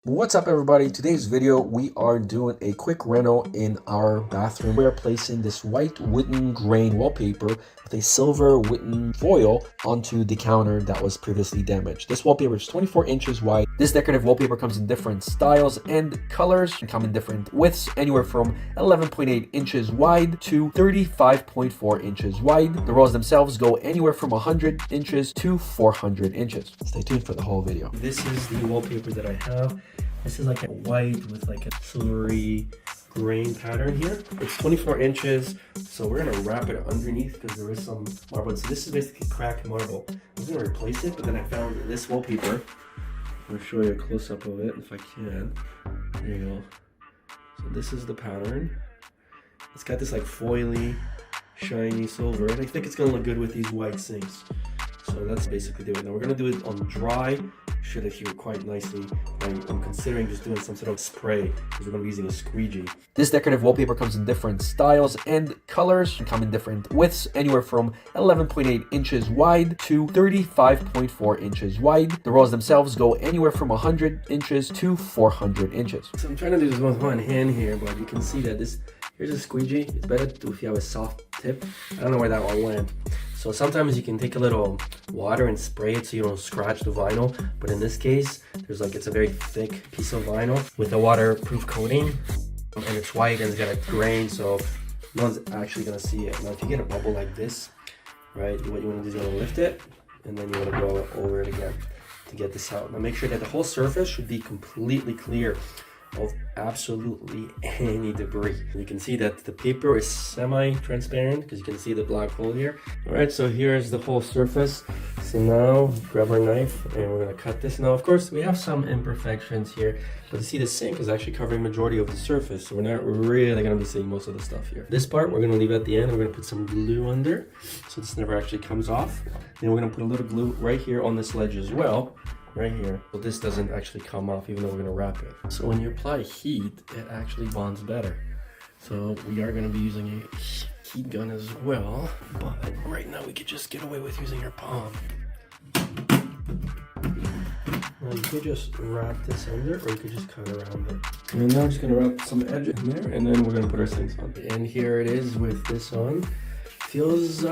What's up everybody? Today's video we are doing a quick reno in our bathroom. We are placing this white wooden grain wallpaper with a silver wooden foil onto the counter that was previously damaged. This wallpaper is 24 inches wide. This decorative wallpaper comes in different styles and colors and come in different widths, anywhere from 11.8 inches wide to 35.4 inches wide. The rolls themselves go anywhere from 100 inches to 400 inches. Stay tuned for the whole video. This is the wallpaper that I have. This is like a white with like a silvery grain pattern here. It's 24 inches, so we're gonna wrap it underneath because there is some marble. So this is basically cracked marble. I was gonna replace it, but then I found this wallpaper. I'm gonna show you a close-up of it if I can. There you go. So this is the pattern. It's got this like foily, shiny silver, and I think it's gonna look good with these white sinks. So that's basically it. Now we're gonna do it on dry. Should adhere quite nicely. I'm considering just doing some sort of spray because we're going to be using a squeegee. This decorative wallpaper comes in different styles and colors and come in different widths, anywhere from 11.8 inches wide to 35.4 inches wide. The rolls themselves go anywhere from 100 inches to 400 inches. So I'm trying to do this with one hand here, but you can see that here's a squeegee. It's better if you have a soft tip. I don't know where that one went. So sometimes you can take a little water and spray it so you don't scratch the vinyl. But in this case, it's a very thick piece of vinyl with a waterproof coating. And it's white and it's got a grain, so no one's actually gonna see it. Now if you get a bubble like this, right, what you wanna do is you wanna lift it and then you wanna go over it again to get this out. Now make sure that the whole surface should be completely clear of absolutely any debris. You can see that the paper is semi-transparent because you can see the black hole here. All right, so here's the whole surface. So now grab our knife and we're gonna cut this. Now, of course, we have some imperfections here, but you see the sink is actually covering majority of the surface, so we're not really gonna be seeing most of the stuff here. This part we're gonna leave at the end. We're gonna put some glue under, so this never actually comes off. Then we're gonna put a little glue right here on this ledge as well. Right here, so this doesn't actually come off even though we're going to wrap it. So when you apply heat, it actually bonds better. So we are going to be using a heat gun as well, but right now we could just get away with using your palm. Now you could just wrap this under, or you could just cut around it. And now I'm just going to wrap some edge in there, and then we're going to put our sinks on. And here it is with this on. Feels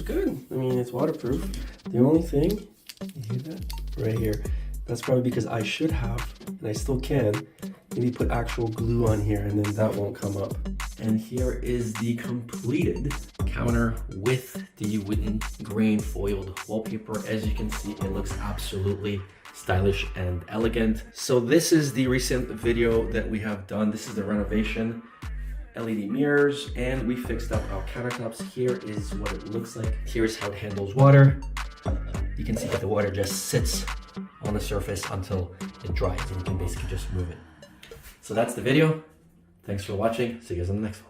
good. I mean, it's waterproof. The only thing, you hear that? Right here. That's probably because I should have, and I still can, maybe put actual glue on here and then that won't come up. And here is the completed counter with the wooden grain foiled wallpaper. As you can see, it looks absolutely stylish and elegant. So this is the recent video that we have done. This is the renovation. LED mirrors, and we fixed up our countertops. Here is what it looks like. Here's how it handles water. You can see that the water just sits on the surface until it dries, and you can basically just move it. So that's the video. Thanks for watching. See you guys on the next one.